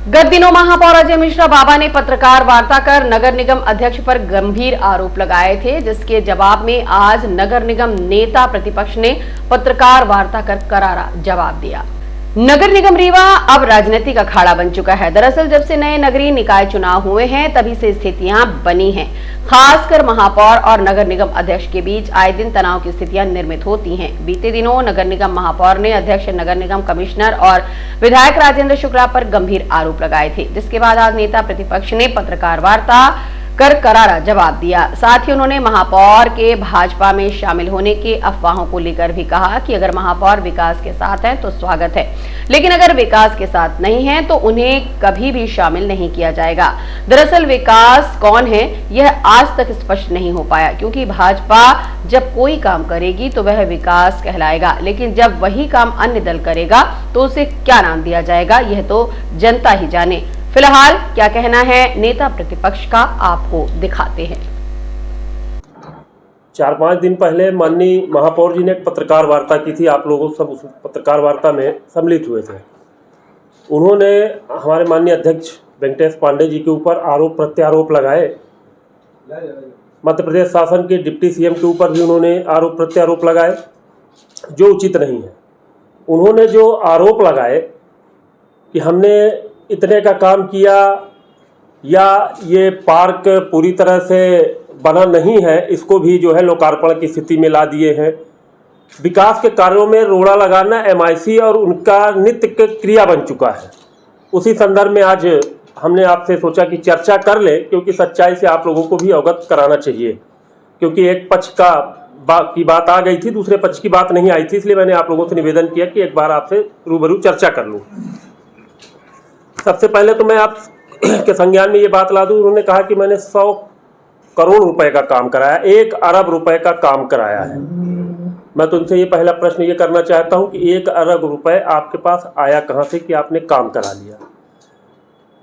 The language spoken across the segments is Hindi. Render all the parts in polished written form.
गत दिनों महापौर अजय मिश्रा बाबा ने पत्रकार वार्ता कर नगर निगम अध्यक्ष पर गंभीर आरोप लगाए थे, जिसके जवाब में आज नगर निगम नेता प्रतिपक्ष ने पत्रकार वार्ता कर करारा जवाब दिया। नगर निगम रीवा अब राजनीतिक अखाड़ा बन चुका है। दरअसल जब से नए नगरीय निकाय चुनाव हुए हैं तभी से स्थितियां बनी हैं। खासकर महापौर और नगर निगम अध्यक्ष के बीच आए दिन तनाव की स्थितियां निर्मित होती हैं। बीते दिनों नगर निगम महापौर ने अध्यक्ष, नगर निगम कमिश्नर और विधायक राजेंद्र शुक्ला पर गंभीर आरोप लगाए थे, जिसके बाद आज नेता प्रतिपक्ष ने पत्रकार वार्ता कर करारा जवाब दिया। साथ ही उन्होंने महापौर के भाजपा में शामिल होने के अफवाहों को लेकर भी कहा कि अगर महापौर विकास के साथ हैं तो स्वागत है, लेकिन अगर विकास के साथ नहीं है तो उन्हें कभी भी शामिल नहीं किया जाएगा। दरअसल विकास कौन है यह आज तक स्पष्ट नहीं हो पाया, क्योंकि भाजपा जब कोई काम करेगी तो वह विकास कहलाएगा, लेकिन जब वही काम अन्य दल करेगा तो उसे क्या नाम दिया जाएगा यह तो जनता ही जाने। फिलहाल क्या कहना है नेता प्रतिपक्ष का, आपको दिखाते हैं। 4-5 दिन पहले माननीय महापौर जी ने एक पत्रकार वार्ता की थी। आप लोगों सब उस पत्रकार वार्ता में सम्मिलित हुए थे। उन्होंने हमारे माननीय अध्यक्ष वेंकटेश पांडे जी के ऊपर आरोप प्रत्यारोप लगाए। मध्य प्रदेश शासन के डिप्टी सीएम के ऊपर भी उन्होंने आरोप प्रत्यारोप लगाए, जो उचित नहीं है। उन्होंने जो आरोप लगाए कि हमने इतने का काम किया या ये पार्क पूरी तरह से बना नहीं है, इसको भी जो है लोकार्पण की स्थिति में ला दिए हैं। विकास के कार्यों में रोड़ा लगाना एमआईसी और उनका नित्य क्रिया बन चुका है। उसी संदर्भ में आज हमने आपसे सोचा कि चर्चा कर ले, क्योंकि सच्चाई से आप लोगों को भी अवगत कराना चाहिए, क्योंकि एक पक्ष की बात आ गई थी, दूसरे पक्ष की बात नहीं आई थी। इसलिए मैंने आप लोगों से निवेदन किया कि एक बार आपसे रूबरू चर्चा कर लूँ। सबसे पहले तो मैं आप के संज्ञान में ये बात ला दूं, उन्होंने कहा कि मैंने 100 करोड़ रुपए का काम कराया, 1 अरब रुपए का काम कराया है। मैं तो उनसे ये पहला प्रश्न ये करना चाहता हूं कि 1 अरब रुपए आपके पास आया कहां से कि आपने काम करा लिया।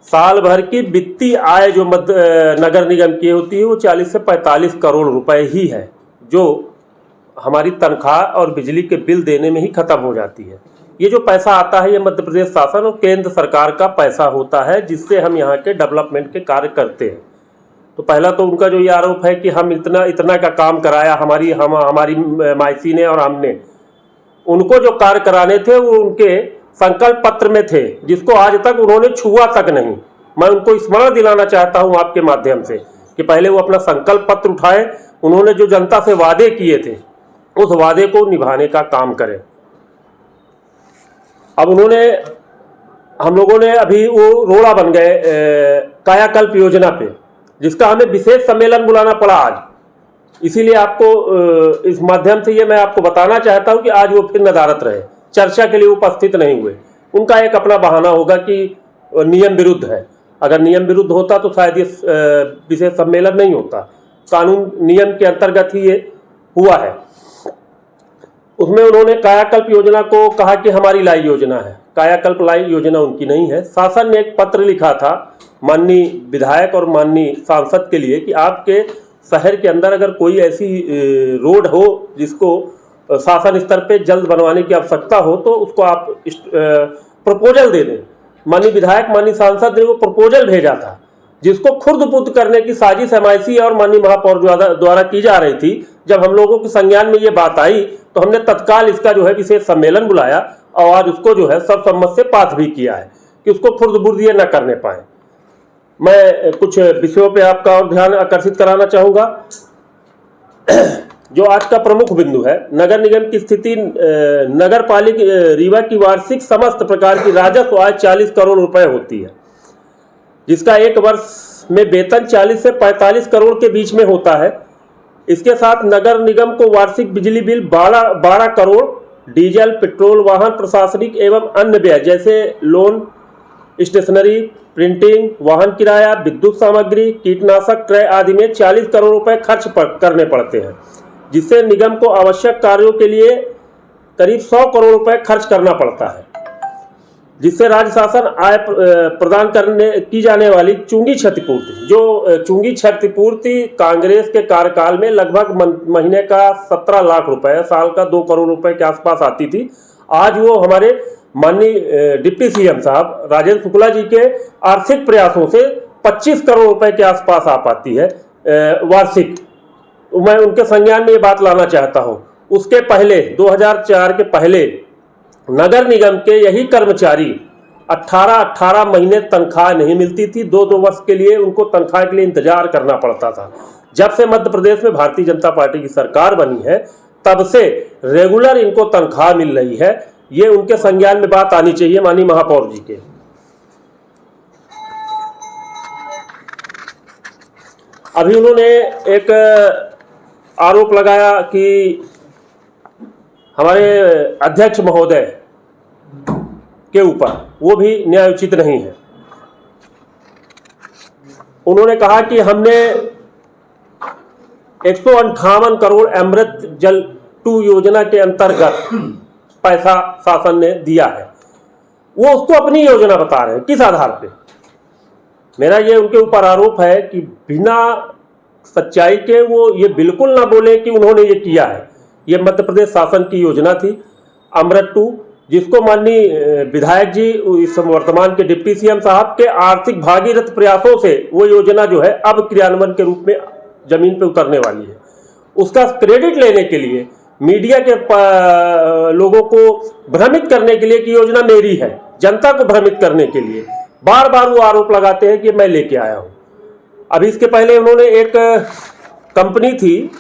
साल भर की वित्तीय आय जो नगर निगम की होती है वो 40 से 45 करोड़ रुपए ही है, जो हमारी तनख्वाह और बिजली के बिल देने में ही खत्म हो जाती है। ये जो पैसा आता है ये मध्य प्रदेश शासन और केंद्र सरकार का पैसा होता है, जिससे हम यहाँ के डेवलपमेंट के कार्य करते हैं। तो पहला तो उनका जो ये आरोप है कि हम इतना का काम कराया हमारी माइसी ने और हमने, उनको जो कार्य कराने थे वो उनके संकल्प पत्र में थे, जिसको आज तक उन्होंने छुआ तक नहीं। मैं उनको स्मरण दिलाना चाहता हूँ आपके माध्यम से कि पहले वो अपना संकल्प पत्र उठाए, उन्होंने जो जनता से वादे किए थे उस वादे को निभाने का काम करें। अब हम लोगों ने अभी वो रोड़ा बन गए कायाकल्प योजना पे, जिसका हमें विशेष सम्मेलन बुलाना पड़ा आज। इसीलिए आपको इस माध्यम से ये मैं आपको बताना चाहता हूं कि आज वो फिर नदारत रहे, चर्चा के लिए उपस्थित नहीं हुए। उनका एक अपना बहाना होगा कि नियम विरुद्ध है। अगर नियम विरुद्ध होता तो शायद ये विशेष सम्मेलन नहीं होता। कानून नियम के अंतर्गत ही ये हुआ है। उसमें उन्होंने कायाकल्प योजना को कहा कि हमारी लाई योजना है। कायाकल्प लाई योजना उनकी नहीं है। शासन ने एक पत्र लिखा था माननीय विधायक और माननीय सांसद के लिए कि आपके शहर के अंदर अगर कोई ऐसी रोड हो जिसको शासन स्तर पे जल्द बनवाने की आवश्यकता हो तो उसको आप प्रपोजल दे दें। माननीय विधायक, माननीय सांसद ने वो प्रपोजल भेजा था, जिसको खुर्द-बुर्द करने की साजिश एमआईसी और माननीय महापौर द्वारा की जा रही थी। जब हम लोगों के संज्ञान में ये बात आई तो हमने तत्काल इसका जो है विशेष सम्मेलन बुलाया और आज उसको जो है सर्वसम्मत से पास भी किया है कि उसको खुर्द-बुर्द ये न करने पाए। मैं कुछ विषयों पे आपका और ध्यान आकर्षित कराना चाहूँगा। जो आज का प्रमुख बिंदु है, नगर निगम की स्थिति। नगर पालिका रीवा की वार्षिक समस्त प्रकार की राजस्व आय 40 करोड़ रुपए होती है, जिसका एक वर्ष में वेतन 40 से 45 करोड़ के बीच में होता है। इसके साथ नगर निगम को वार्षिक बिजली बिल 12 करोड़, डीजल, पेट्रोल, वाहन, प्रशासनिक एवं अन्य व्यय जैसे लोन, स्टेशनरी, प्रिंटिंग, वाहन किराया, विद्युत सामग्री, कीटनाशक क्रय आदि में 40 करोड़ रुपए खर्च करने पड़ते हैं, जिससे निगम को आवश्यक कार्यों के लिए करीब 100 करोड़ रुपए खर्च करना पड़ता है, जिससे राज्य शासन आय प्रदान की जाने वाली चूंगी क्षतिपूर्ति, जो चूंगी क्षतिपूर्ति कांग्रेस के कार्यकाल में लगभग महीने का 17 लाख रुपए, साल का 2 करोड़ रुपए के आसपास आती थी। आज वो हमारे माननीय डिप्टी सीएम साहब राजेंद्र शुक्ला जी के आर्थिक प्रयासों से 25 करोड़ रुपए के आसपास आ पाती है वार्षिक। मैं उनके संज्ञान में ये बात लाना चाहता हूं। उसके पहले 2004 के पहले नगर निगम के यही कर्मचारी 18 महीने तनख्वाह नहीं मिलती थी, 2 वर्ष के लिए उनको तनख्वाह के लिए इंतजार करना पड़ता था। जब से मध्य प्रदेश में भारतीय जनता पार्टी की सरकार बनी है तब से रेगुलर इनको तनख्वाह मिल रही है। ये उनके संज्ञान में बात आनी चाहिए माननीय महापौर जी के। अभी उन्होंने एक आरोप लगाया कि हमारे अध्यक्ष महोदय के ऊपर, वो भी न्यायोचित नहीं है। उन्होंने कहा कि हमने 158 करोड़ अमृत जल 2 योजना के अंतर्गत पैसा शासन ने दिया है। वो उसको अपनी योजना बता रहे हैं, किस आधार पे? मेरा ये उनके ऊपर आरोप है कि बिना सच्चाई के वो ये बिल्कुल ना बोले कि उन्होंने ये किया है। ये मध्य प्रदेश शासन की योजना थी अमृत 2, जिसको माननीय विधायक जी इस वर्तमान के डिप्टी सीएम साहब के आर्थिक भागीरथ प्रयासों से वो योजना जो है अब क्रियान्वयन के रूप में जमीन पे उतरने वाली है। उसका क्रेडिट लेने के लिए मीडिया के लोगों को भ्रमित करने के लिए कि योजना मेरी है, जनता को भ्रमित करने के लिए बार बार वो आरोप लगाते हैं कि मैं लेके आया हूं। अभी इसके पहले उन्होंने एक कंपनी थी,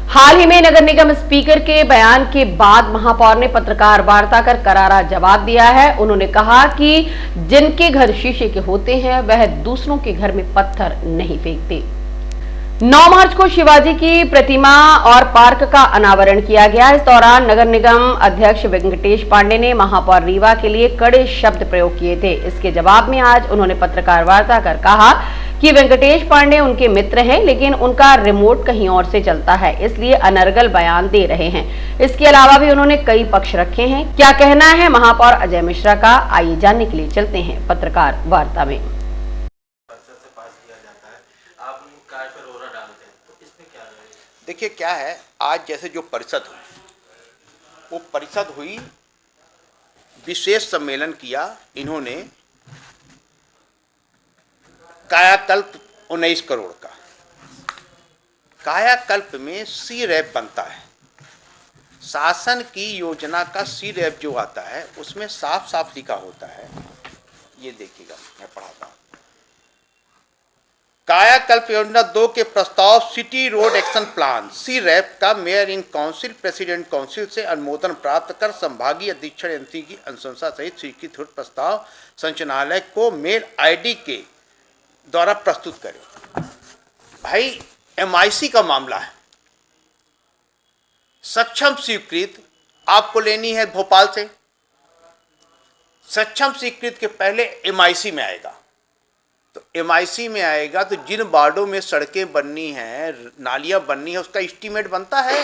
हाल ही में नगर निगम स्पीकर के बयान के बाद महापौर ने पत्रकार वार्ता कर करारा जवाब दिया है। उन्होंने कहा कि जिनके घर शीशे के होते हैं वह दूसरों के घर में पत्थर नहीं फेंकते। 9 मार्च को शिवाजी की प्रतिमा और पार्क का अनावरण किया गया। इस दौरान नगर निगम अध्यक्ष वेंकटेश पांडे ने महापौर रीवा के लिए कड़े शब्द प्रयोग किए थे। इसके जवाब में आज उन्होंने पत्रकार वार्ता कर कहा कि वेंकटेश पांडे उनके मित्र हैं, लेकिन उनका रिमोट कहीं और से चलता है, इसलिए अनर्गल बयान दे रहे हैं। इसके अलावा भी उन्होंने कई पक्ष रखे हैं। क्या कहना है महापौर अजय मिश्रा का, आइए जानने के लिए चलते हैं पत्रकार वार्ता में। देखिए क्या है, आज जैसे जो परिषद हुई, वो परिषद हुई, विशेष सम्मेलन किया इन्होंने, कायाकल्प 19 करोड़ का। कायाकल्प में सी रैप बनता है। शासन की योजना का सी रैप जो आता है उसमें साफ साफ लिखा होता है, ये देखिएगा, मैं पढ़ाता हूँ। कायाकल्प योजना 2 के प्रस्ताव सिटी रोड एक्शन प्लान सी रैप का mayor in council president council से अनुमोदन प्राप्त कर संभागीय अधीक्षण यंत्री की अनुशंसा सहित स्वीकृत हुए प्रस्ताव संचालनालय को मेल आईडी के द्वारा प्रस्तुत करें। भाई एमआईसी का मामला है, सक्षम स्वीकृत आपको लेनी है भोपाल से। सक्षम स्वीकृत के पहले एमआईसी में आएगा, तो एमआईसी में आएगा तो जिन वार्डों में सड़कें बननी हैं, नालियां बननी है, उसका एस्टीमेट बनता है,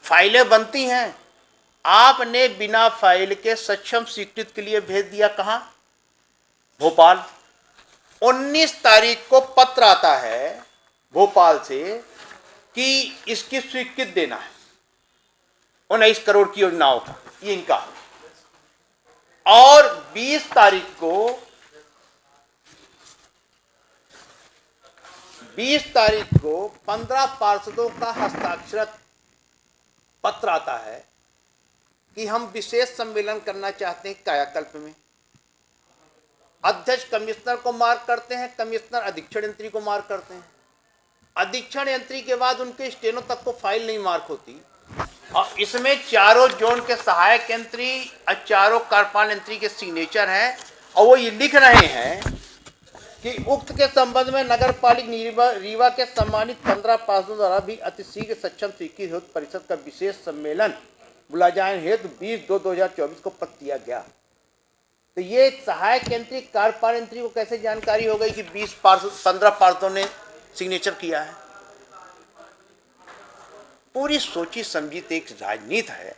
फाइलें बनती हैं। आपने बिना फाइल के सक्षम स्वीकृत के लिए भेज दिया कहां? भोपाल। 19 तारीख को पत्र आता है भोपाल से कि इसकी स्वीकृति देना है 19 करोड़ की योजनाओं का, ये इनका। और 20 तारीख को 15 पार्षदों का हस्ताक्षरित पत्र आता है कि हम विशेष सम्मेलन करना चाहते हैं कायाकल्प में। अध्यक्ष कमिश्नर को मार्क करते हैं, कमिश्नर अधीक्षण यंत्री को मार्क करते हैं। अधीक्षण यंत्री के बाद उनके स्टेनो तक को फाइल नहीं मार्क होती, और इसमें चारों जोन के सहायक यंत्री और चारों कार्यपालन यंत्री के सिग्नेचर हैं, और वो ये लिख रहे हैं कि उक्त के संबंध में नगर पालिका रीवा के सम्मानित 15 पार्षदों द्वारा भी अतिशीघ्र सक्षम स्वीकृत हेतु परिषद का विशेष सम्मेलन बुलाए जाने हेतु 20/2/2024 को पत्र दिया गया। तो ये सहायक यंत्री कार्यपालन यंत्री को कैसे जानकारी हो गई कि 15 पार्षदों ने सिग्नेचर किया है? पूरी सोची समझी एक राजनीति है,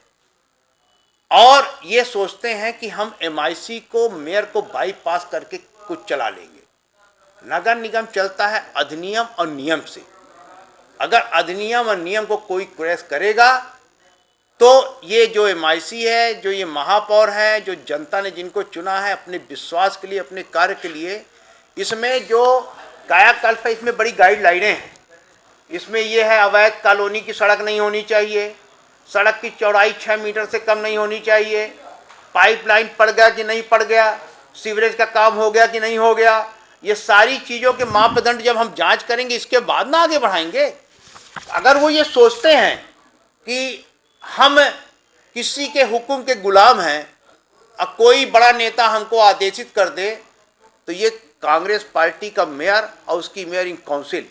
और ये सोचते हैं कि हम एमआईसी को, मेयर को बाईपास करके कुछ चला लेंगे। नगर निगम चलता है अधिनियम और नियम से। अगर अधिनियम और नियम को कोई क्रैश करेगा तो ये जो MIC है, जो ये महापौर है, जो जनता ने जिनको चुना है अपने विश्वास के लिए, अपने कार्य के लिए, इसमें जो कायाकल्प है, इसमें बड़ी गाइडलाइनें हैं। इसमें ये है अवैध कॉलोनी की सड़क नहीं होनी चाहिए, सड़क की चौड़ाई 6 मीटर से कम नहीं होनी चाहिए, पाइपलाइन पड़ गया कि नहीं पड़ गया, सीवरेज का काम हो गया कि नहीं हो गया, ये सारी चीज़ों के मापदंड जब हम जांच करेंगे इसके बाद ना आगे बढ़ाएंगे। अगर वो ये सोचते हैं कि हम किसी के हुक्म के गुलाम हैं और कोई बड़ा नेता हमको आदेशित कर दे, तो ये कांग्रेस पार्टी का मेयर और उसकी मेयरिंग काउंसिल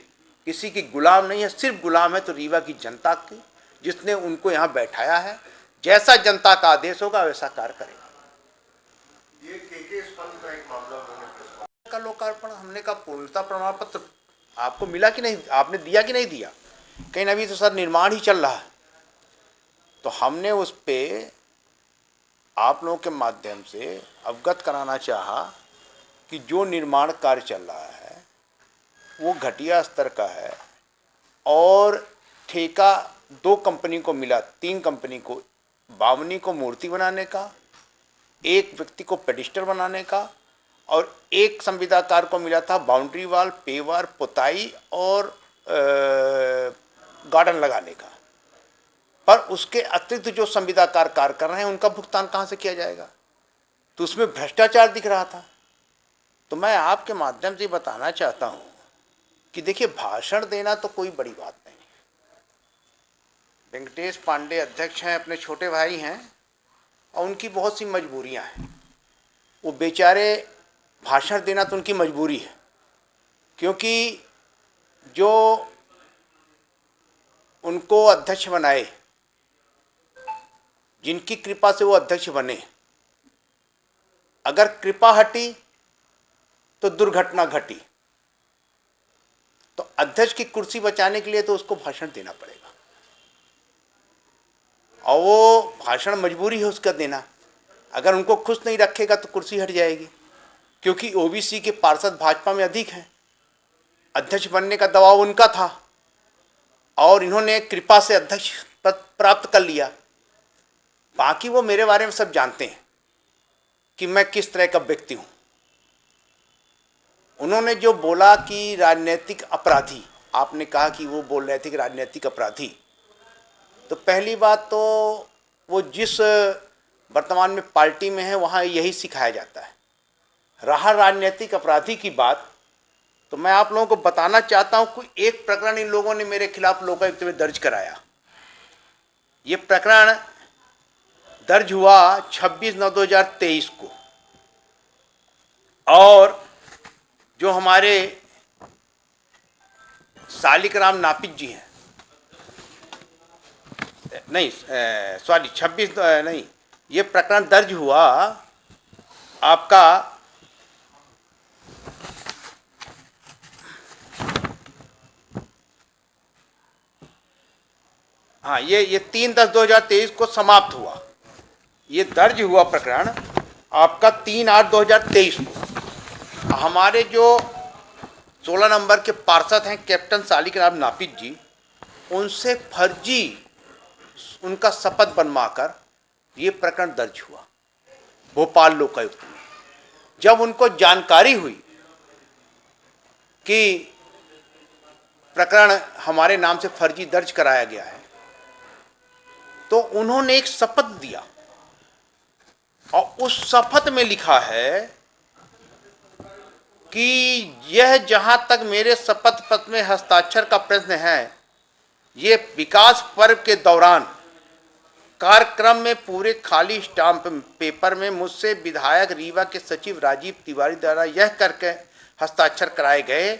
किसी की गुलाम नहीं है, सिर्फ गुलाम है तो रीवा की जनता की, जिसने उनको यहाँ बैठाया है। जैसा जनता का आदेश होगा वैसा कार्य करेगा। ये के स्पंद का एक मामला उन्होंने का लोकार्पण हमने का पूर्णता प्रमाण पत्र आपको मिला कि नहीं, आपने दिया कि नहीं दिया? कहीं अभी तो सर निर्माण ही चल रहा है, तो हमने उस पे आप लोगों के माध्यम से अवगत कराना चाहा कि जो निर्माण कार्य चल रहा है वो घटिया स्तर का है और ठेका 2 कंपनी को मिला, 3 कंपनी को, बामनी को मूर्ति बनाने का, एक व्यक्ति को पेडिस्टर बनाने का और एक संविदाकार को मिला था बाउंड्री वाल, पेवर, पुताई और गार्डन लगाने का। पर उसके अतिरिक्त जो संविदाकार कार्य कर रहे हैं उनका भुगतान कहाँ से किया जाएगा? तो उसमें भ्रष्टाचार दिख रहा था। तो मैं आपके माध्यम से बताना चाहता हूँ कि देखिए, भाषण देना तो कोई बड़ी बात नहीं। वेंकटेश पांडे अध्यक्ष हैं, अपने छोटे भाई हैं और उनकी बहुत सी मजबूरियां हैं। वो बेचारे भाषण देना तो उनकी मजबूरी है, क्योंकि जो उनको अध्यक्ष बनाए, जिनकी कृपा से वो अध्यक्ष बने, अगर कृपा हटी तो दुर्घटना घटी। तो अध्यक्ष की कुर्सी बचाने के लिए तो उसको भाषण देना पड़ेगा और वो भाषण मजबूरी है उसका देना। अगर उनको खुश नहीं रखेगा तो कुर्सी हट जाएगी, क्योंकि ओबीसी के पार्षद भाजपा में अधिक हैं। अध्यक्ष बनने का दबाव उनका था और इन्होंने कृपा से अध्यक्ष पद प्राप्त कर लिया। बाकी वो मेरे बारे में सब जानते हैं कि मैं किस तरह का व्यक्ति हूँ। उन्होंने जो बोला कि राजनीतिक अपराधी, आपने कहा कि वो बोल रहे थे कि राजनीतिक अपराधी, तो पहली बात तो वो जिस वर्तमान में पार्टी में है वहाँ यही सिखाया जाता है। रहा राजनीतिक अपराधी की बात, तो मैं आप लोगों को बताना चाहता हूँ कोई एक प्रकरण इन लोगों ने मेरे खिलाफ लोकायुक्त में दर्ज कराया। ये प्रकरण दर्ज हुआ 26/9/2023 को और जो हमारे सालिकराम नापित जी हैं, नहीं सॉरी 26 नहीं, ये प्रकरण दर्ज हुआ आपका हाँ, ये 3/10/2023 को समाप्त हुआ। ये दर्ज हुआ प्रकरण आपका 3/8/2023 को। हमारे जो 16 नंबर के पार्षद हैं कैप्टन सालिकराम नापित जी, उनसे फर्जी उनका शपथ बनवाकर ये प्रकरण दर्ज हुआ भोपाल लोकायुक्त में। जब उनको जानकारी हुई कि प्रकरण हमारे नाम से फर्जी दर्ज कराया गया है, तो उन्होंने एक शपथ दिया और उस शपथ में लिखा है कि यह जहां तक मेरे शपथ पत्र में हस्ताक्षर का प्रश्न है, ये विकास पर्व के दौरान कार्यक्रम में पूरे खाली स्टाम्प पेपर में मुझसे विधायक रीवा के सचिव राजीव तिवारी द्वारा यह करके हस्ताक्षर कराए गए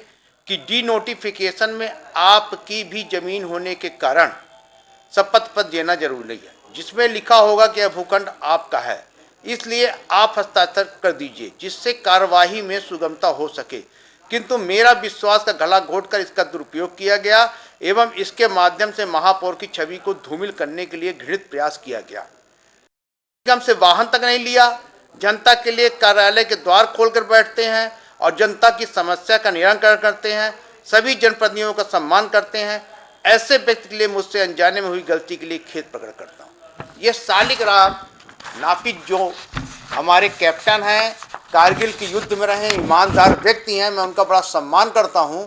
कि डी नोटिफिकेशन में आपकी भी जमीन होने के कारण शपथ पत्र देना जरूरी है, जिसमें लिखा होगा कि यह भूखंड आपका है, इसलिए आप हस्ताक्षर कर दीजिए जिससे कार्यवाही में सुगमता हो सके। किंतु मेरा विश्वास का गला घोटकर इसका दुरुपयोग किया गया एवं इसके माध्यम से महापौर की छवि को धूमिल करने के लिए घृणित प्रयास किया गया। निगम से वाहन तक नहीं लिया, जनता के लिए कार्यालय के द्वार खोलकर बैठते हैं और जनता की समस्या का निराकरण करते हैं, सभी जनप्रतिनिधियों का सम्मान करते हैं। ऐसे व्यक्ति के लिए मुझसे अनजाने में हुई गलती के लिए खेद प्रकट करता हूँ। ये सालिग्राम नापित जो हमारे कैप्टन हैं, कारगिल के युद्ध में रहे ईमानदार व्यक्ति हैं, मैं उनका बड़ा सम्मान करता हूं।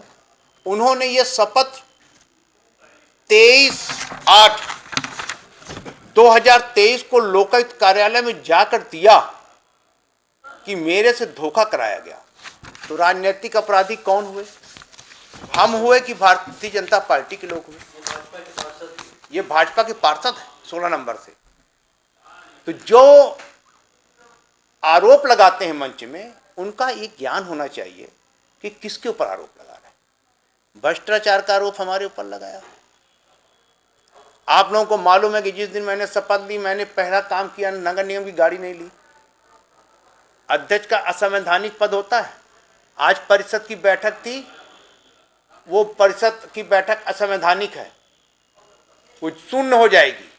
उन्होंने ये शपथ 23/8/2023 को लोकायुक्त कार्यालय में जाकर दिया कि मेरे से धोखा कराया गया। तो राजनीतिक अपराधी कौन हुए? हम हुए कि भारतीय जनता पार्टी के लोग हुए? ये भाजपा के पार्षद हैं 16 नंबर से। तो जो आरोप लगाते हैं मंच में, उनका एक ज्ञान होना चाहिए कि किसके ऊपर आरोप लगा रहे हैं। भ्रष्टाचार का आरोप हमारे ऊपर लगाया। आप लोगों को मालूम है कि जिस दिन मैंने शपथ ली, मैंने पहला काम किया, नगर निगम की गाड़ी नहीं ली। अध्यक्ष का असंवैधानिक पद होता है। आज परिषद की बैठक थी, वो परिषद की बैठक असंवैधानिक है, वो शून्य हो जाएगी।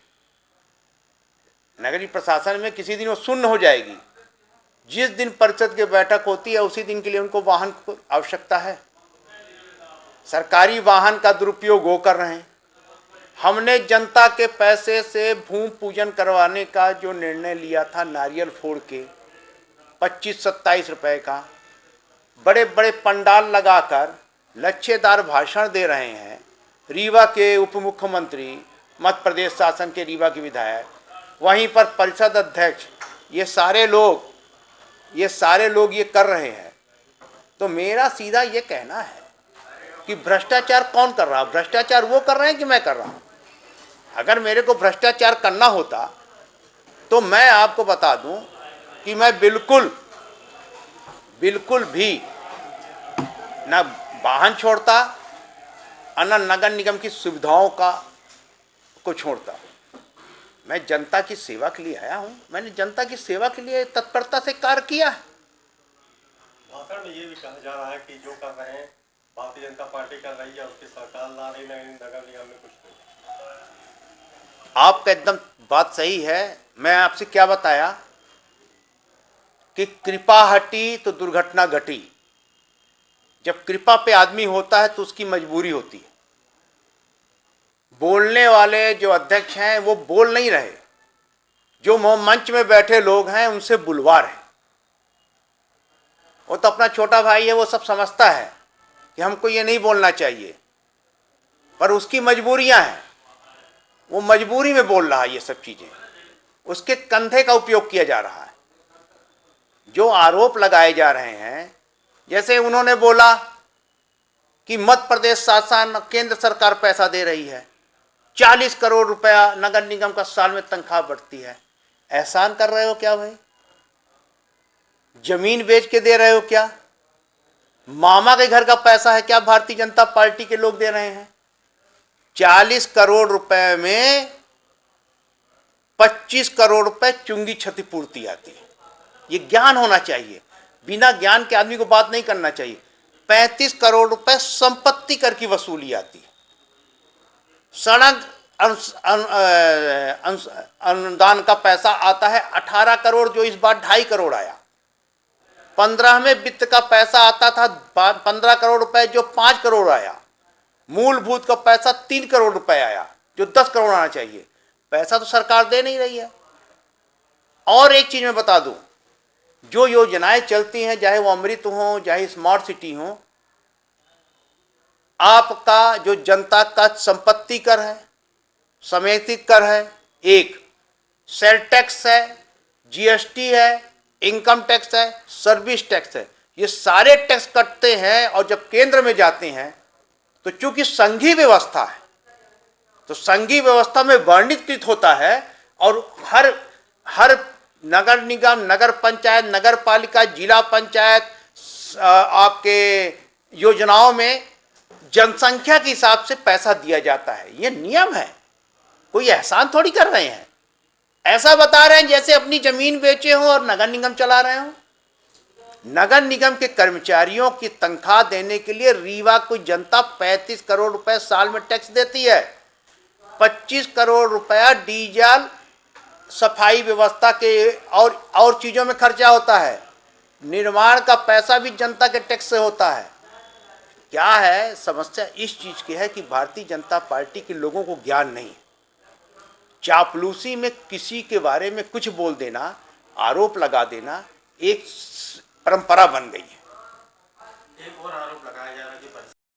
नगरीय प्रशासन में किसी दिन वो शून्य हो जाएगी। जिस दिन परिषद की बैठक होती है उसी दिन के लिए उनको वाहन की आवश्यकता है। सरकारी वाहन का दुरुपयोग वो कर रहे हैं। हमने जनता के पैसे से भूमि पूजन करवाने का जो निर्णय लिया था, नारियल फोड़ के 25-27 रुपए का, बड़े बड़े पंडाल लगाकर लच्छेदार भाषण दे रहे हैं। रीवा के उप मुख्यमंत्री, मध्य प्रदेश शासन के रीवा के विधायक, वहीं पर परिषद अध्यक्ष, ये सारे लोग ये कर रहे हैं। तो मेरा सीधा ये कहना है कि भ्रष्टाचार कौन कर रहा है? भ्रष्टाचार वो कर रहे हैं कि मैं कर रहा हूँ? अगर मेरे को भ्रष्टाचार करना होता तो मैं आपको बता दूं कि मैं बिल्कुल भी न वाहन छोड़ता और न नगर निगम की सुविधाओं को छोड़ता। मैं जनता की सेवा के लिए आया हूं। मैंने जनता की सेवा के लिए तत्परता से कार्य किया है। भाषण में ये भी कहा जा रहा है कि जो कर रहे हैं भारतीय जनता पार्टी कर रही है, उसकी सरकार ला रही, नगर निगम में कुछ नहीं। आपका एकदम बात सही है। मैं आपसे क्या बताया कि कृपा हटी तो दुर्घटना घटी। जब कृपा पे आदमी होता है तो उसकी मजबूरी होती है। बोलने वाले जो अध्यक्ष हैं वो बोल नहीं रहे, जो मंच में बैठे लोग हैं उनसे बुलवा रहे। वो तो अपना छोटा भाई है, वो सब समझता है कि हमको ये नहीं बोलना चाहिए, पर उसकी मजबूरियां हैं, वो मजबूरी में बोल रहा है। ये सब चीजें उसके कंधे का उपयोग किया जा रहा है। जो आरोप लगाए जा रहे हैं, जैसे उन्होंने बोला कि मध्य प्रदेश शासन, केंद्र सरकार पैसा दे रही है, 40 करोड़ रुपया नगर निगम का साल में तनख्वाह बढ़ती है। एहसान कर रहे हो क्या भाई? जमीन बेच के दे रहे हो क्या? मामा के घर का पैसा है क्या भारतीय जनता पार्टी के लोग दे रहे हैं? 40 करोड़ रुपए में 25 करोड़ रुपए चुंगी क्षतिपूर्ति आती है। ये ज्ञान होना चाहिए। बिना ज्ञान के आदमी को बात नहीं करना चाहिए। 35 करोड़ रुपए संपत्ति कर की वसूली आती है। सड़क अनुदान का पैसा आता है 18 करोड़, जो इस बार 2.5 करोड़ आया। 15वें वित्त का पैसा आता था 15 करोड़ रुपए, जो 5 करोड़ आया। मूलभूत का पैसा 3 करोड़ रुपए आया, जो 10 करोड़ आना चाहिए। पैसा तो सरकार दे नहीं रही है। और एक चीज मैं बता दूं, जो योजनाएं चलती हैं, चाहे वो अमृत हो, चाहे स्मार्ट सिटी हो, आपका जो जनता का संपत्ति कर है, समेकित कर है, एक सेल टैक्स है, जीएसटी है, इनकम टैक्स है, सर्विस टैक्स है, ये सारे टैक्स कटते हैं। और जब केंद्र में जाते हैं तो चूंकि संघीय व्यवस्था है, तो संघीय व्यवस्था में वर्णित होता है। और हर नगर निगम, नगर पंचायत, नगर पालिका, जिला पंचायत, आपके योजनाओं में जनसंख्या के हिसाब से पैसा दिया जाता है। ये नियम है, कोई एहसान थोड़ी कर रहे हैं। ऐसा बता रहे हैं जैसे अपनी जमीन बेचे हो और नगर निगम चला रहे हो। नगर निगम के कर्मचारियों की तनख्वाह देने के लिए रीवा को जनता 35 करोड़ रुपए साल में टैक्स देती है। 25 करोड़ रुपया डीजल, सफाई व्यवस्था के और चीजों में खर्चा होता है। निर्माण का पैसा भी जनता के टैक्स से होता है। क्या है समस्या? इस चीज की है कि भारतीय जनता पार्टी के लोगों को ज्ञान नहीं। चापलूसी में किसी के बारे में कुछ बोल देना, आरोप लगा देना एक परंपरा बन गई है। एक और आरोप लगाया जा